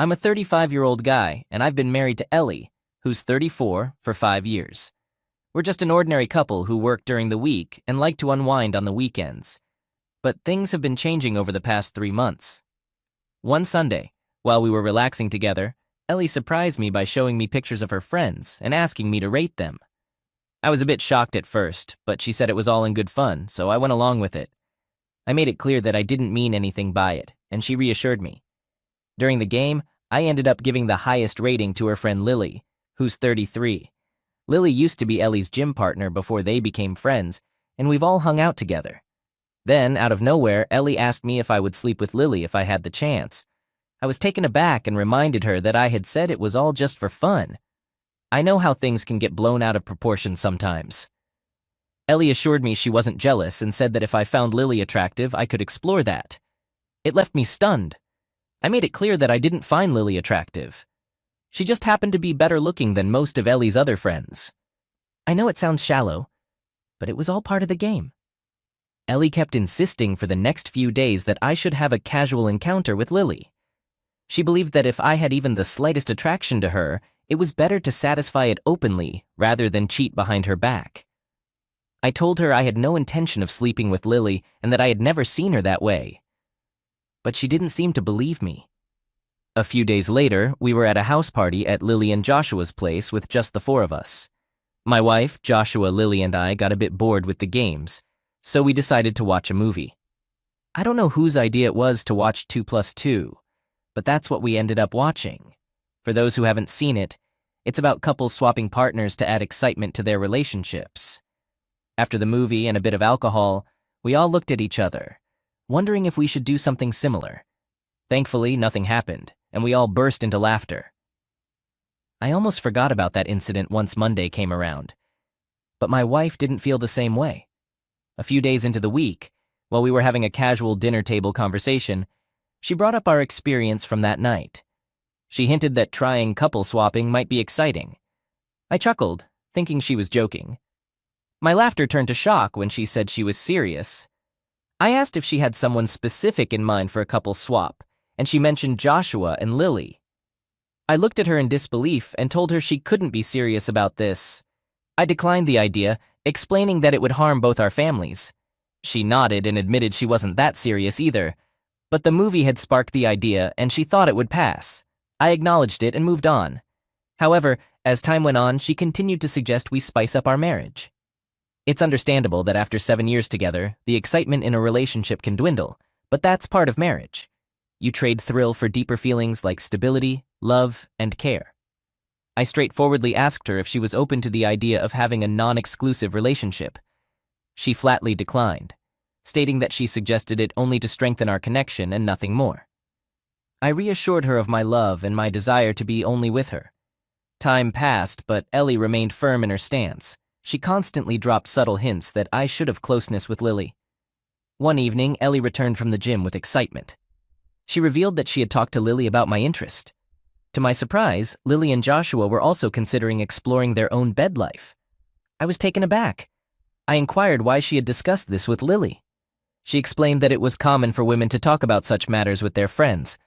I'm a 35-year-old guy, and I've been married to Ellie, who's 34, for 5 years. We're just an ordinary couple who work during the week and like to unwind on the weekends. But things have been changing over the past 3 months. One Sunday, while we were relaxing together, Ellie surprised me by showing me pictures of her friends and asking me to rate them. I was a bit shocked at first, but she said it was all in good fun, so I went along with it. I made it clear that I didn't mean anything by it, and she reassured me. During the game, I ended up giving the highest rating to her friend Lily, who's 33. Lily used to be Ellie's gym partner before they became friends, and we've all hung out together. Then, out of nowhere, Ellie asked me if I would sleep with Lily if I had the chance. I was taken aback and reminded her that I had said it was all just for fun. I know how things can get blown out of proportion sometimes. Ellie assured me she wasn't jealous and said that if I found Lily attractive, I could explore that. It left me stunned. I made it clear that I didn't find Lily attractive. She just happened to be better looking than most of Ellie's other friends. I know it sounds shallow, but it was all part of the game. Ellie kept insisting for the next few days that I should have a casual encounter with Lily. She believed that if I had even the slightest attraction to her, it was better to satisfy it openly rather than cheat behind her back. I told her I had no intention of sleeping with Lily and that I had never seen her that way. But she didn't seem to believe me. A few days later, we were at a house party at Lily and Joshua's place with just the 4 of us. My wife, Joshua, Lily, and I got a bit bored with the games, so we decided to watch a movie. I don't know whose idea it was to watch 2+2, but that's what we ended up watching. For those who haven't seen it, it's about couples swapping partners to add excitement to their relationships. After the movie and a bit of alcohol, we all looked at each other, wondering if we should do something similar. Thankfully, nothing happened, and we all burst into laughter. I almost forgot about that incident once Monday came around. But my wife didn't feel the same way. A few days into the week, while we were having a casual dinner table conversation, she brought up our experience from that night. She hinted that trying couple swapping might be exciting. I chuckled, thinking she was joking. My laughter turned to shock when she said she was serious. I asked if she had someone specific in mind for a couple swap, and she mentioned Joshua and Lily. I looked at her in disbelief and told her she couldn't be serious about this. I declined the idea, explaining that it would harm both our families. She nodded and admitted she wasn't that serious either, but the movie had sparked the idea and she thought it would pass. I acknowledged it and moved on. However, as time went on, she continued to suggest we spice up our marriage. It's understandable that after 7 years together, the excitement in a relationship can dwindle, but that's part of marriage. You trade thrill for deeper feelings like stability, love, and care. I straightforwardly asked her if she was open to the idea of having a non-exclusive relationship. She flatly declined, stating that she suggested it only to strengthen our connection and nothing more. I reassured her of my love and my desire to be only with her. Time passed, but Ellie remained firm in her stance. She constantly dropped subtle hints that I should have closeness with Lily. One evening, Ellie returned from the gym with excitement. She revealed that she had talked to Lily about my interest. To my surprise, Lily and Joshua were also considering exploring their own bed life. I was taken aback. I inquired why she had discussed this with Lily. She explained that it was common for women to talk about such matters with their friends.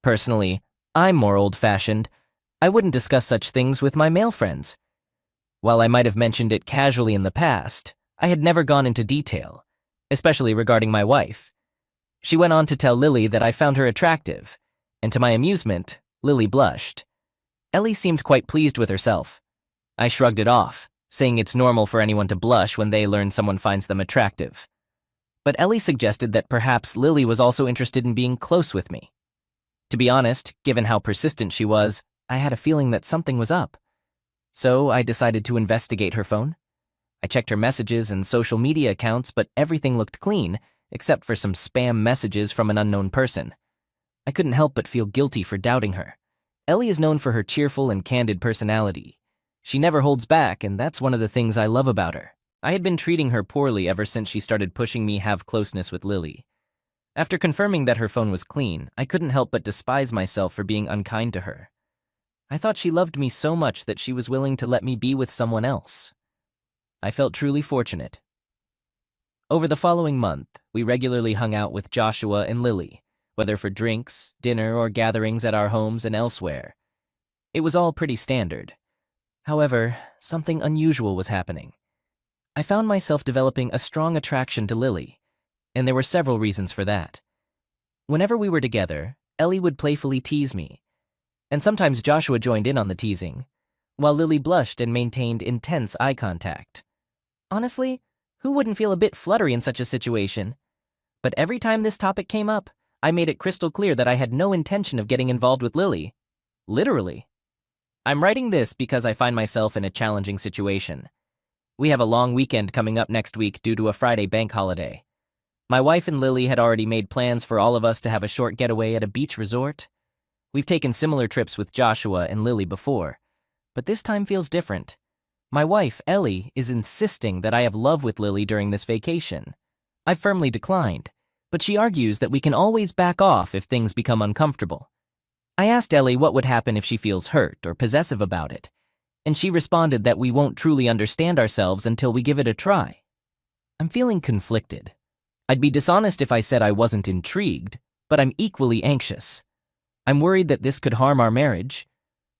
Personally, I'm more old-fashioned. I wouldn't discuss such things with my male friends. While I might have mentioned it casually in the past, I had never gone into detail, especially regarding my wife. She went on to tell Lily that I found her attractive, and to my amusement, Lily blushed. Ellie seemed quite pleased with herself. I shrugged it off, saying it's normal for anyone to blush when they learn someone finds them attractive. But Ellie suggested that perhaps Lily was also interested in being close with me. To be honest, given how persistent she was, I had a feeling that something was up. So I decided to investigate her phone. I checked her messages and social media accounts, but everything looked clean, except for some spam messages from an unknown person. I couldn't help but feel guilty for doubting her. Ellie is known for her cheerful and candid personality. She never holds back, and that's one of the things I love about her. I had been treating her poorly ever since she started pushing me have closeness with Lily. After confirming that her phone was clean, I couldn't help but despise myself for being unkind to her. I thought she loved me so much that she was willing to let me be with someone else. I felt truly fortunate. Over the following month, we regularly hung out with Joshua and Lily, whether for drinks, dinner, or gatherings at our homes and elsewhere. It was all pretty standard. However, something unusual was happening. I found myself developing a strong attraction to Lily, and there were several reasons for that. Whenever we were together, Ellie would playfully tease me, and sometimes Joshua joined in on the teasing, while Lily blushed and maintained intense eye contact. Honestly, who wouldn't feel a bit fluttery in such a situation? But every time this topic came up, I made it crystal clear that I had no intention of getting involved with Lily. Literally. I'm writing this because I find myself in a challenging situation. We have a long weekend coming up next week due to a Friday bank holiday. My wife and Lily had already made plans for all of us to have a short getaway at a beach resort. We've taken similar trips with Joshua and Lily before, but this time feels different. My wife, Ellie, is insisting that I have love with Lily during this vacation. I firmly declined, but she argues that we can always back off if things become uncomfortable. I asked Ellie what would happen if she feels hurt or possessive about it, and she responded that we won't truly understand ourselves until we give it a try. I'm feeling conflicted. I'd be dishonest if I said I wasn't intrigued, but I'm equally anxious. I'm worried that this could harm our marriage,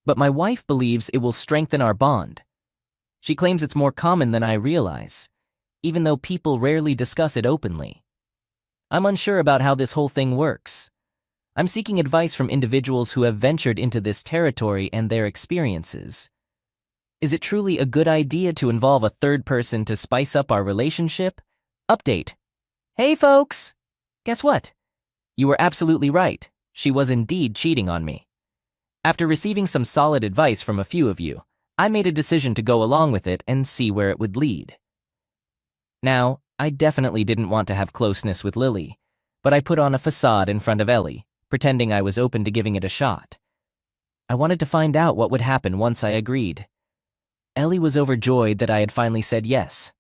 but my wife believes it will strengthen our bond. She claims it's more common than I realize, even though people rarely discuss it openly. I'm unsure about how this whole thing works. I'm seeking advice from individuals who have ventured into this territory and their experiences. Is it truly a good idea to involve a third person to spice up our relationship? Update. Hey folks! Guess what? You were absolutely right. She was indeed cheating on me. After receiving some solid advice from a few of you, I made a decision to go along with it and see where it would lead. Now, I definitely didn't want to have closeness with Lily, but I put on a facade in front of Ellie, pretending I was open to giving it a shot. I wanted to find out what would happen once I agreed. Ellie was overjoyed that I had finally said yes.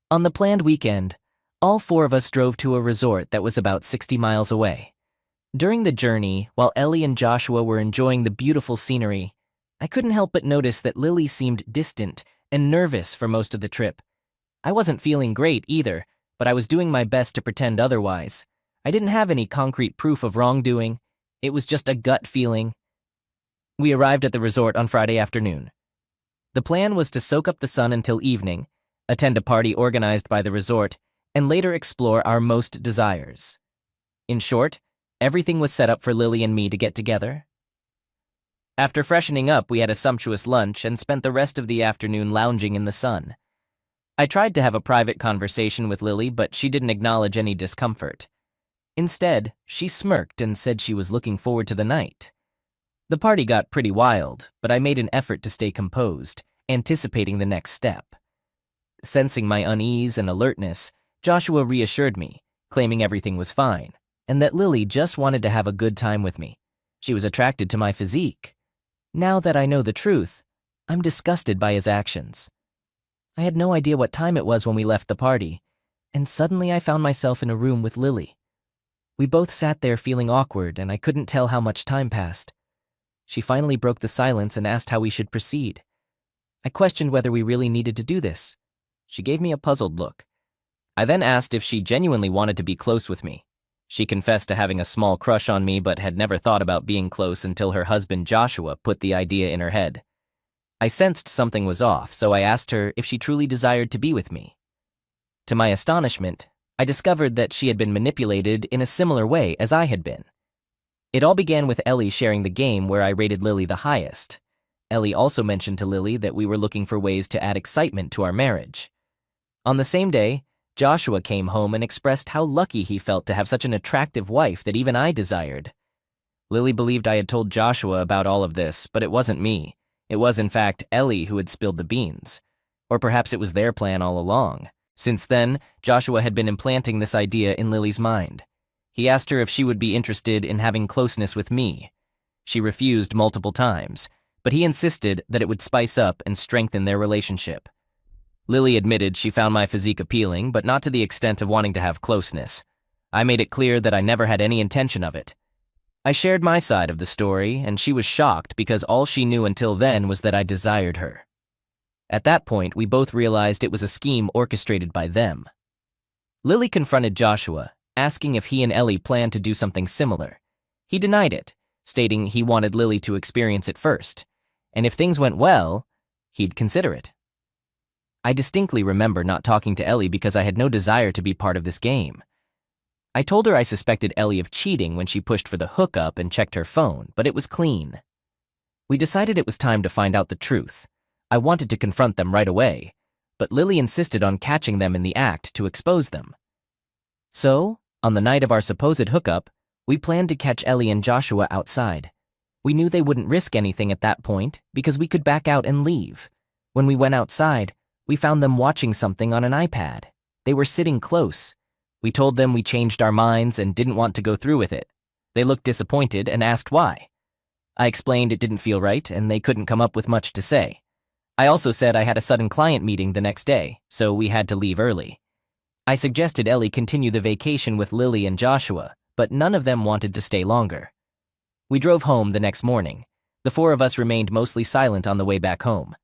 On the planned weekend, all four of us drove to a resort that was about 60 miles away. During the journey, while Ellie and Joshua were enjoying the beautiful scenery, I couldn't help but notice that Lily seemed distant and nervous for most of the trip. I wasn't feeling great either, but I was doing my best to pretend otherwise. I didn't have any concrete proof of wrongdoing. It was just a gut feeling. We arrived at the resort on Friday afternoon. The plan was to soak up the sun until evening, attend a party organized by the resort, and later explore our most desires. In short, everything was set up for Lily and me to get together. After freshening up, we had a sumptuous lunch and spent the rest of the afternoon lounging in the sun. I tried to have a private conversation with Lily, but she didn't acknowledge any discomfort. Instead, she smirked and said she was looking forward to the night. The party got pretty wild, but I made an effort to stay composed, anticipating the next step. Sensing my unease and alertness, Joshua reassured me, claiming everything was fine, and that Lily just wanted to have a good time with me. She was attracted to my physique. Now that I know the truth, I'm disgusted by his actions. I had no idea what time it was when we left the party, and suddenly I found myself in a room with Lily. We both sat there feeling awkward, and I couldn't tell how much time passed. She finally broke the silence and asked how we should proceed. I questioned whether we really needed to do this. She gave me a puzzled look. I then asked if she genuinely wanted to be close with me. She confessed to having a small crush on me but had never thought about being close until her husband Joshua put the idea in her head. I sensed something was off, so I asked her if she truly desired to be with me. To my astonishment, I discovered that she had been manipulated in a similar way as I had been. It all began with Ellie sharing the game where I rated Lily the highest. Ellie also mentioned to Lily that we were looking for ways to add excitement to our marriage. On the same day, Joshua came home and expressed how lucky he felt to have such an attractive wife that even I desired. Lily believed I had told Joshua about all of this, but it wasn't me. It was, in fact, Ellie who had spilled the beans. Or perhaps it was their plan all along. Since then, Joshua had been implanting this idea in Lily's mind. He asked her if she would be interested in having closeness with me. She refused multiple times, but he insisted that it would spice up and strengthen their relationship. Lily admitted she found my physique appealing, but not to the extent of wanting to have closeness. I made it clear that I never had any intention of it. I shared my side of the story, and she was shocked because all she knew until then was that I desired her. At that point, we both realized it was a scheme orchestrated by them. Lily confronted Joshua, asking if he and Ellie planned to do something similar. He denied it, stating he wanted Lily to experience it first, and if things went well, he'd consider it. I distinctly remember not talking to Ellie because I had no desire to be part of this game. I told her I suspected Ellie of cheating when she pushed for the hookup and checked her phone, but it was clean. We decided it was time to find out the truth. I wanted to confront them right away, but Lily insisted on catching them in the act to expose them. So, on the night of our supposed hookup, we planned to catch Ellie and Joshua outside. We knew they wouldn't risk anything at that point because we could back out and leave. When we went outside, we found them watching something on an iPad. They were sitting close. We told them we changed our minds and didn't want to go through with it. They looked disappointed and asked why. I explained it didn't feel right and they couldn't come up with much to say. I also said I had a sudden client meeting the next day, so we had to leave early. I suggested Ellie continue the vacation with Lily and Joshua, but none of them wanted to stay longer. We drove home the next morning. The four of us remained mostly silent on the way back home.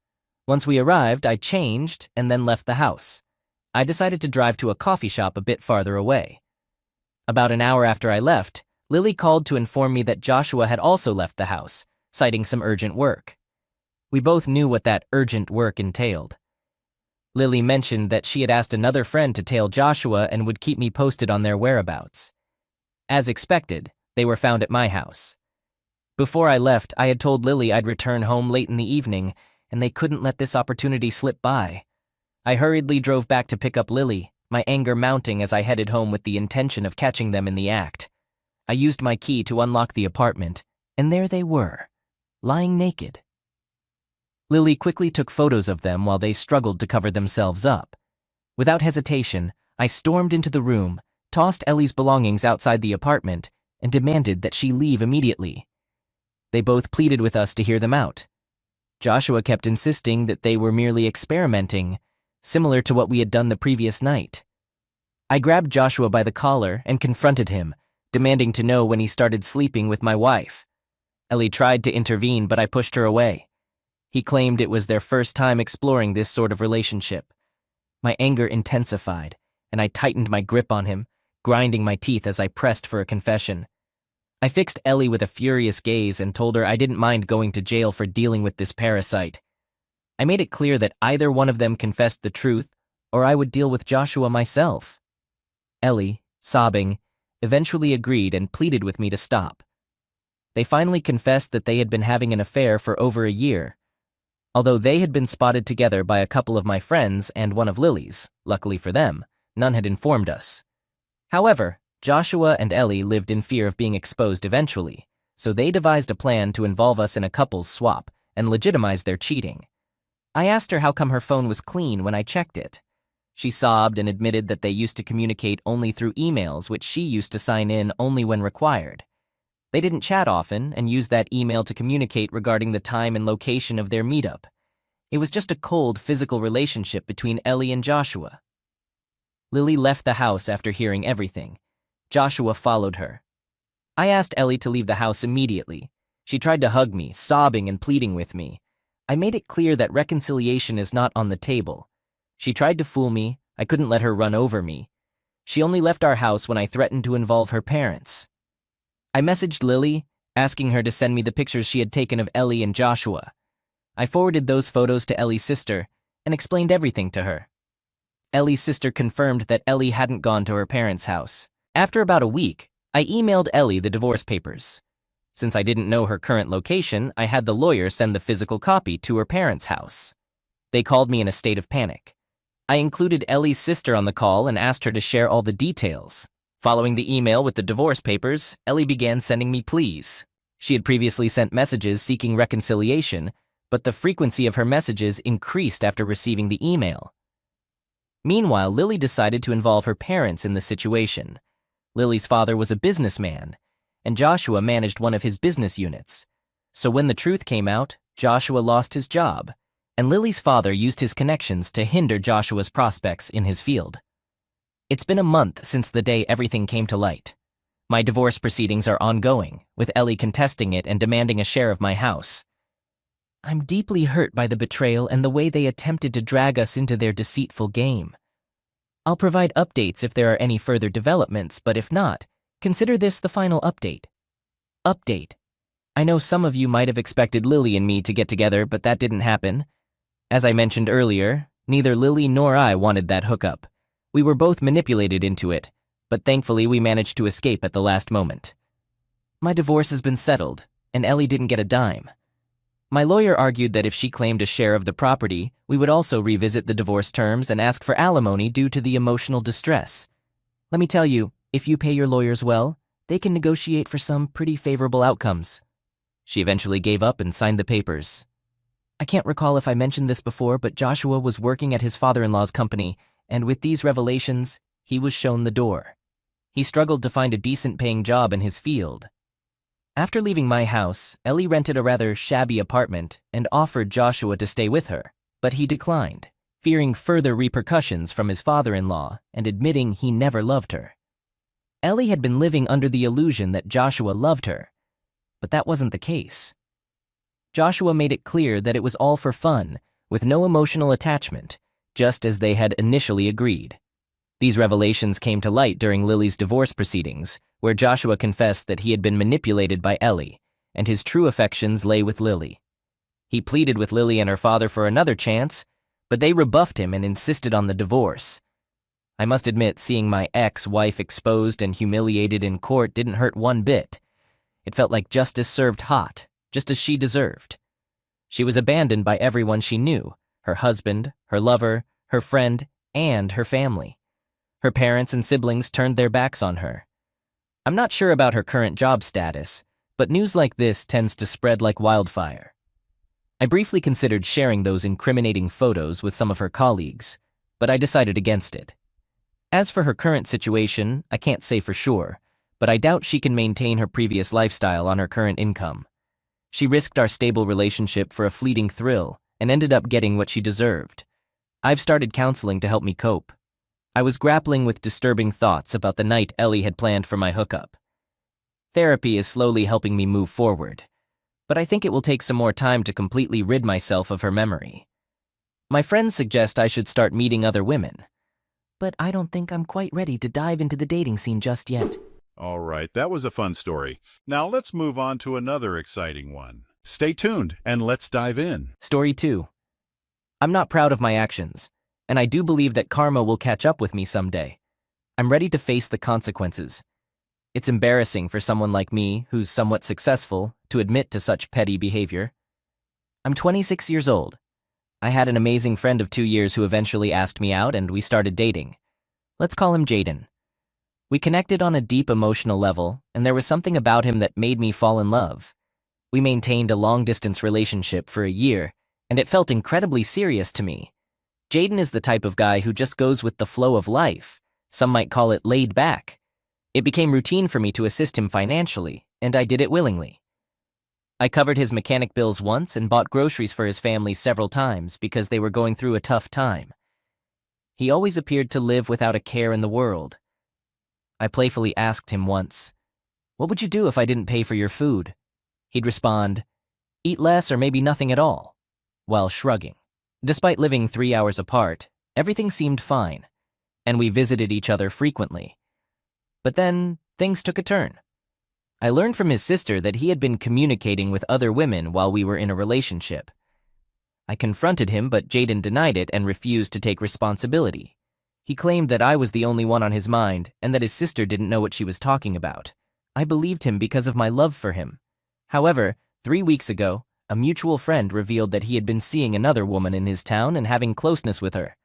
Once we arrived, I changed and then left the house. I decided to drive to a coffee shop a bit farther away. About an hour after I left, Lily called to inform me that Joshua had also left the house, citing some urgent work. We both knew what that urgent work entailed. Lily mentioned that she had asked another friend to tail Joshua and would keep me posted on their whereabouts. As expected, they were found at my house. Before I left, I had told Lily I'd return home late in the evening, and they couldn't let this opportunity slip by. I hurriedly drove back to pick up Lily, my anger mounting as I headed home with the intention of catching them in the act. I used my key to unlock the apartment, and there they were, lying naked. Lily quickly took photos of them while they struggled to cover themselves up. Without hesitation, I stormed into the room, tossed Ellie's belongings outside the apartment, and demanded that she leave immediately. They both pleaded with us to hear them out. Joshua kept insisting that they were merely experimenting, similar to what we had done the previous night. I grabbed Joshua by the collar and confronted him, demanding to know when he started sleeping with my wife. Ellie tried to intervene, but I pushed her away. He claimed it was their first time exploring this sort of relationship. My anger intensified, and I tightened my grip on him, grinding my teeth as I pressed for a confession. I fixed Ellie with a furious gaze and told her I didn't mind going to jail for dealing with this parasite. I made it clear that either one of them confessed the truth, or I would deal with Joshua myself. Ellie, sobbing, eventually agreed and pleaded with me to stop. They finally confessed that they had been having an affair for over a year. Although they had been spotted together by a couple of my friends and one of Lily's, luckily for them, none had informed us. However, Joshua and Ellie lived in fear of being exposed eventually, so they devised a plan to involve us in a couples swap and legitimize their cheating. I asked her how come her phone was clean when I checked it. She sobbed and admitted that they used to communicate only through emails, which she used to sign in only when required. They didn't chat often and used that email to communicate regarding the time and location of their meetup. It was just a cold physical relationship between Ellie and Joshua. Lily left the house after hearing everything. Joshua followed her. I asked Ellie to leave the house immediately. She tried to hug me, sobbing and pleading with me. I made it clear that reconciliation is not on the table. She tried to fool me. I couldn't let her run over me. She only left our house when I threatened to involve her parents. I messaged Lily, asking her to send me the pictures she had taken of Ellie and Joshua. I forwarded those photos to Ellie's sister and explained everything to her. Ellie's sister confirmed that Ellie hadn't gone to her parents' house. After about a week, I emailed Ellie the divorce papers. Since I didn't know her current location, I had the lawyer send the physical copy to her parents' house. They called me in a state of panic. I included Ellie's sister on the call and asked her to share all the details. Following the email with the divorce papers, Ellie began sending me pleas. She had previously sent messages seeking reconciliation, but the frequency of her messages increased after receiving the email. Meanwhile, Lily decided to involve her parents in the situation. Lily's father was a businessman, and Joshua managed one of his business units. So when the truth came out, Joshua lost his job, and Lily's father used his connections to hinder Joshua's prospects in his field. It's been a month since the day everything came to light. My divorce proceedings are ongoing, with Ellie contesting it and demanding a share of my house. I'm deeply hurt by the betrayal and the way they attempted to drag us into their deceitful game. I'll provide updates if there are any further developments, but if not, consider this the final update. Update. I know some of you might have expected Lily and me to get together, but that didn't happen. As I mentioned earlier, neither Lily nor I wanted that hookup. We were both manipulated into it, but thankfully we managed to escape at the last moment. My divorce has been settled, and Ellie didn't get a dime. My lawyer argued that if she claimed a share of the property, we would also revisit the divorce terms and ask for alimony due to the emotional distress. Let me tell you, if you pay your lawyers well, they can negotiate for some pretty favorable outcomes. She eventually gave up and signed the papers. I can't recall if I mentioned this before, but Joshua was working at his father-in-law's company, and with these revelations, he was shown the door. He struggled to find a decent-paying job in his field. After leaving my house, Ellie rented a rather shabby apartment and offered Joshua to stay with her, but he declined, fearing further repercussions from his father-in-law and admitting he never loved her. Ellie had been living under the illusion that Joshua loved her, but that wasn't the case. Joshua made it clear that it was all for fun, with no emotional attachment, just as they had initially agreed. These revelations came to light during Lily's divorce proceedings, where Joshua confessed that he had been manipulated by Ellie, and his true affections lay with Lily. He pleaded with Lily and her father for another chance, but they rebuffed him and insisted on the divorce. I must admit, seeing my ex-wife exposed and humiliated in court didn't hurt one bit. It felt like justice served hot, just as she deserved. She was abandoned by everyone she knew, her husband, her lover, her friend, and her family. Her parents and siblings turned their backs on her. I'm not sure about her current job status, but news like this tends to spread like wildfire. I briefly considered sharing those incriminating photos with some of her colleagues, but I decided against it. As for her current situation, I can't say for sure, but I doubt she can maintain her previous lifestyle on her current income. She risked our stable relationship for a fleeting thrill and ended up getting what she deserved. I've started counseling to help me cope. I was grappling with disturbing thoughts about the night Ellie had planned for my hookup. Therapy is slowly helping me move forward, but I think it will take some more time to completely rid myself of her memory. My friends suggest I should start meeting other women, but I don't think I'm quite ready to dive into the dating scene just yet. All right, that was a fun story. Now let's move on to another exciting one. Stay tuned and let's dive in. Story 2. I'm not proud of my actions, and I do believe that karma will catch up with me someday. I'm ready to face the consequences. It's embarrassing for someone like me, who's somewhat successful, to admit to such petty behavior. I'm 26 years old. I had an amazing friend of 2 years who eventually asked me out and we started dating. Let's call him Jaden. We connected on a deep emotional level, and there was something about him that made me fall in love. We maintained a long-distance relationship for a year, and it felt incredibly serious to me. Jaden is the type of guy who just goes with the flow of life. Some might call it laid back. It became routine for me to assist him financially, and I did it willingly. I covered his mechanic bills once and bought groceries for his family several times because they were going through a tough time. He always appeared to live without a care in the world. I playfully asked him once, "What would you do if I didn't pay for your food?" He'd respond, "Eat less or maybe nothing at all," while shrugging. Despite living 3 hours apart, everything seemed fine, and we visited each other frequently. But then, things took a turn. I learned from his sister that he had been communicating with other women while we were in a relationship. I confronted him, but Jaden denied it and refused to take responsibility. He claimed that I was the only one on his mind and that his sister didn't know what she was talking about. I believed him because of my love for him. However, 3 weeks ago, a mutual friend revealed that he had been seeing another woman in his town and having closeness with her.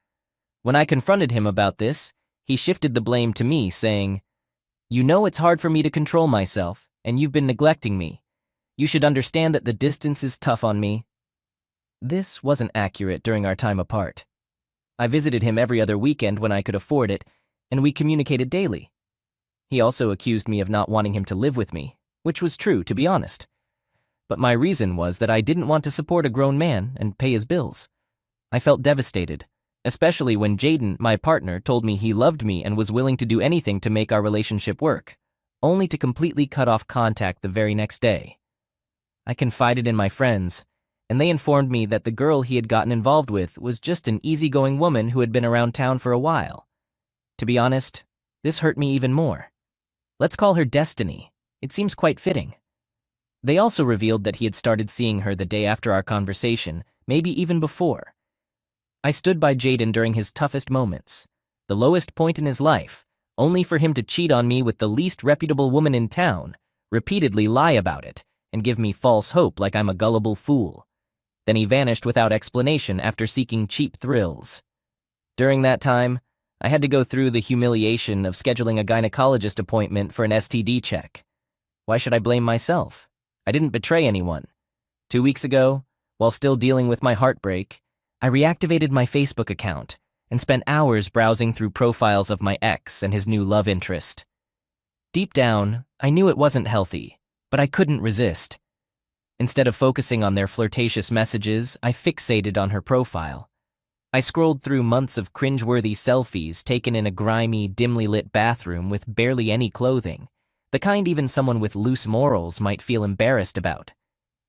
When I confronted him about this, he shifted the blame to me, saying, "You know it's hard for me to control myself, and you've been neglecting me. You should understand that the distance is tough on me." This wasn't accurate during our time apart. I visited him every other weekend when I could afford it, and we communicated daily. He also accused me of not wanting him to live with me, which was true, to be honest. But my reason was that I didn't want to support a grown man and pay his bills. I felt devastated, especially when Jaden, my partner, told me he loved me and was willing to do anything to make our relationship work, only to completely cut off contact the very next day. I confided in my friends, and they informed me that the girl he had gotten involved with was just an easygoing woman who had been around town for a while. To be honest, this hurt me even more. Let's call her Destiny. It seems quite fitting. They also revealed that he had started seeing her the day after our conversation, maybe even before. I stood by Jaden during his toughest moments, the lowest point in his life, only for him to cheat on me with the least reputable woman in town, repeatedly lie about it, and give me false hope like I'm a gullible fool. Then he vanished without explanation after seeking cheap thrills. During that time, I had to go through the humiliation of scheduling a gynecologist appointment for an STD check. Why should I blame myself? I didn't betray anyone. 2 weeks ago, while still dealing with my heartbreak, I reactivated my Facebook account and spent hours browsing through profiles of my ex and his new love interest. Deep down, I knew it wasn't healthy, but I couldn't resist. Instead of focusing on their flirtatious messages, I fixated on her profile. I scrolled through months of cringeworthy selfies taken in a grimy, dimly lit bathroom with barely any clothing, the kind even someone with loose morals might feel embarrassed about.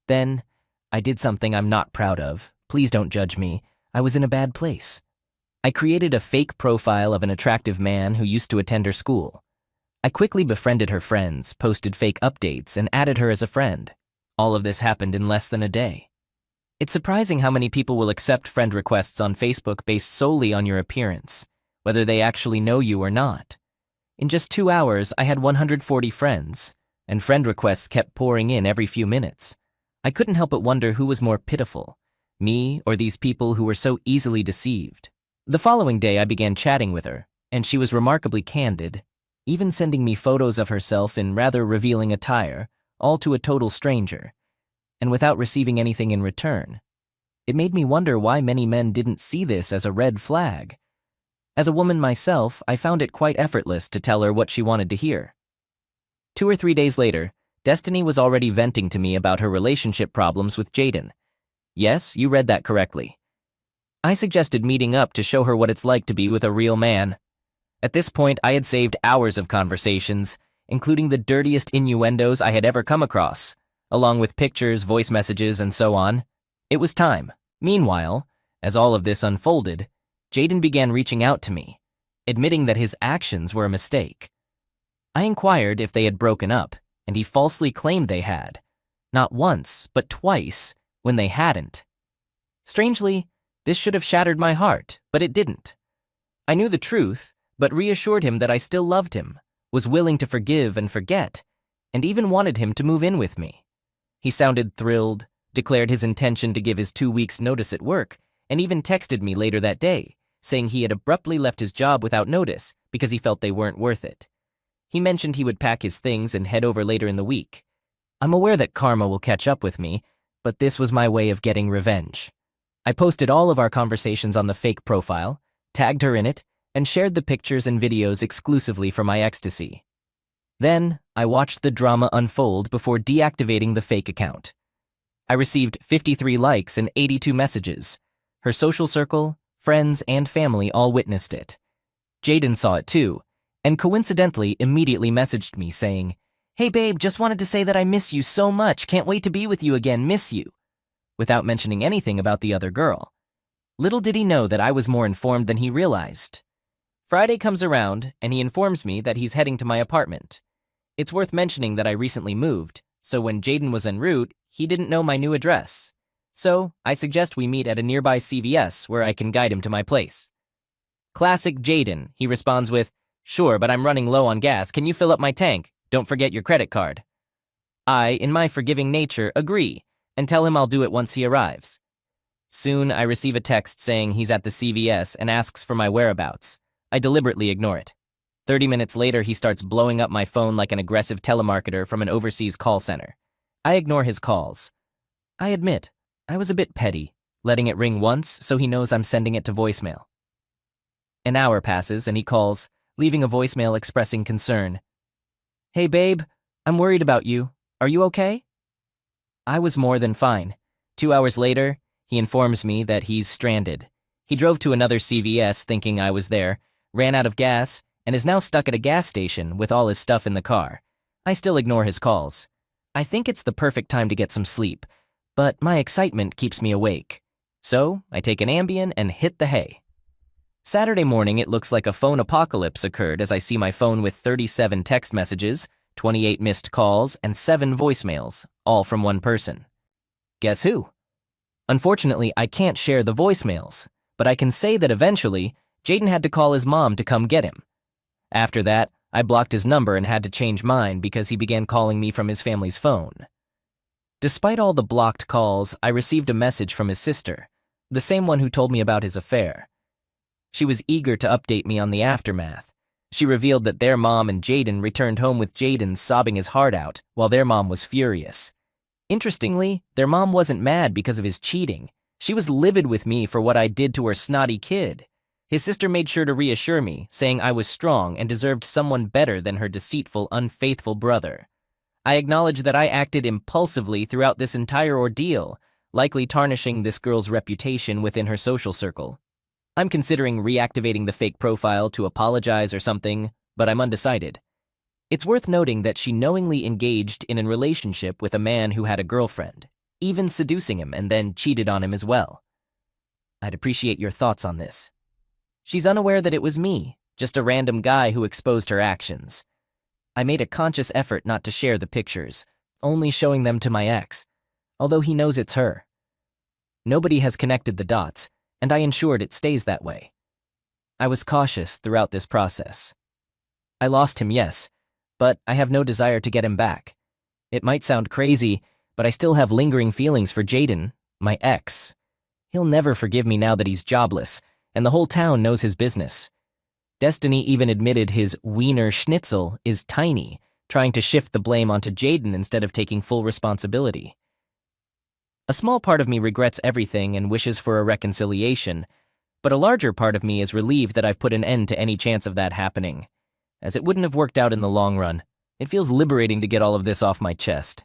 Then, I did something I'm not proud of. Please don't judge me. I was in a bad place. I created a fake profile of an attractive man who used to attend her school. I quickly befriended her friends, posted fake updates, and added her as a friend. All of this happened in less than a day. It's surprising how many people will accept friend requests on Facebook based solely on your appearance, whether they actually know you or not. In just 2 hours, I had 140 friends, and friend requests kept pouring in every few minutes. I couldn't help but wonder who was more pitiful, me or these people who were so easily deceived. The following day, I began chatting with her, and she was remarkably candid, even sending me photos of herself in rather revealing attire, all to a total stranger, and without receiving anything in return. It made me wonder why many men didn't see this as a red flag. As a woman myself, I found it quite effortless to tell her what she wanted to hear. 2 or 3 days later, Destiny was already venting to me about her relationship problems with Jaden. Yes, you read that correctly. I suggested meeting up to show her what it's like to be with a real man. At this point, I had saved hours of conversations, including the dirtiest innuendos I had ever come across, along with pictures, voice messages, and so on. It was time. Meanwhile, as all of this unfolded, Jaden began reaching out to me, admitting that his actions were a mistake. I inquired if they had broken up, and he falsely claimed they had, not once, but twice, when they hadn't. Strangely, this should have shattered my heart, but it didn't. I knew the truth, but reassured him that I still loved him, was willing to forgive and forget, and even wanted him to move in with me. He sounded thrilled, declared his intention to give his 2 weeks' notice at work, and even texted me later that day, saying he had abruptly left his job without notice because he felt they weren't worth it. He mentioned he would pack his things and head over later in the week. I'm aware that karma will catch up with me, but this was my way of getting revenge. I posted all of our conversations on the fake profile, tagged her in it, and shared the pictures and videos exclusively for my ex to see. Then, I watched the drama unfold before deactivating the fake account. I received 53 likes and 82 messages. Her social circle, friends, and family all witnessed it. Jaden saw it too, and coincidentally immediately messaged me saying, "Hey babe, just wanted to say that I miss you so much, can't wait to be with you again, miss you," without mentioning anything about the other girl. Little did he know that I was more informed than he realized. Friday comes around, and he informs me that he's heading to my apartment. It's worth mentioning that I recently moved, so when Jaden was en route, he didn't know my new address. So, I suggest we meet at a nearby CVS where I can guide him to my place. Classic Jaden, he responds with, "Sure, but I'm running low on gas. Can you fill up my tank? Don't forget your credit card." I, in my forgiving nature, agree, and tell him I'll do it once he arrives. Soon, I receive a text saying he's at the CVS and asks for my whereabouts. I deliberately ignore it. 30 minutes later, he starts blowing up my phone like an aggressive telemarketer from an overseas call center. I ignore his calls. I admit, I was a bit petty, letting it ring once so he knows I'm sending it to voicemail. An hour passes and he calls, leaving a voicemail expressing concern. "Hey babe, I'm worried about you. Are you okay?" I was more than fine. 2 hours later, he informs me that he's stranded. He drove to another CVS thinking I was there, ran out of gas, and is now stuck at a gas station with all his stuff in the car. I still ignore his calls. I think it's the perfect time to get some sleep, but my excitement keeps me awake. So, I take an Ambien and hit the hay. Saturday morning, it looks like a phone apocalypse occurred as I see my phone with 37 text messages, 28 missed calls, and 7 voicemails, all from one person. Guess who? Unfortunately, I can't share the voicemails, but I can say that eventually, Jaden had to call his mom to come get him. After that, I blocked his number and had to change mine because he began calling me from his family's phone. Despite all the blocked calls, I received a message from his sister, the same one who told me about his affair. She was eager to update me on the aftermath. She revealed that their mom and Jaden returned home with Jaden sobbing his heart out, while their mom was furious. Interestingly, their mom wasn't mad because of his cheating. She was livid with me for what I did to her snotty kid. His sister made sure to reassure me, saying I was strong and deserved someone better than her deceitful, unfaithful brother. I acknowledge that I acted impulsively throughout this entire ordeal, likely tarnishing this girl's reputation within her social circle. I'm considering reactivating the fake profile to apologize or something, but I'm undecided. It's worth noting that she knowingly engaged in a relationship with a man who had a girlfriend, even seducing him and then cheated on him as well. I'd appreciate your thoughts on this. She's unaware that it was me, just a random guy who exposed her actions. I made a conscious effort not to share the pictures, only showing them to my ex, although he knows it's her. Nobody has connected the dots, and I ensured it stays that way. I was cautious throughout this process. I lost him, yes, but I have no desire to get him back. It might sound crazy, but I still have lingering feelings for Jaden, my ex. He'll never forgive me now that he's jobless, and the whole town knows his business. Destiny even admitted his wiener schnitzel is tiny, trying to shift the blame onto Jaden instead of taking full responsibility. A small part of me regrets everything and wishes for a reconciliation, but a larger part of me is relieved that I've put an end to any chance of that happening, as it wouldn't have worked out in the long run. It feels liberating to get all of this off my chest.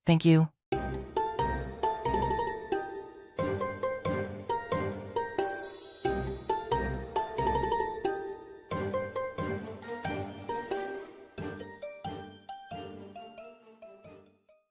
Thank you.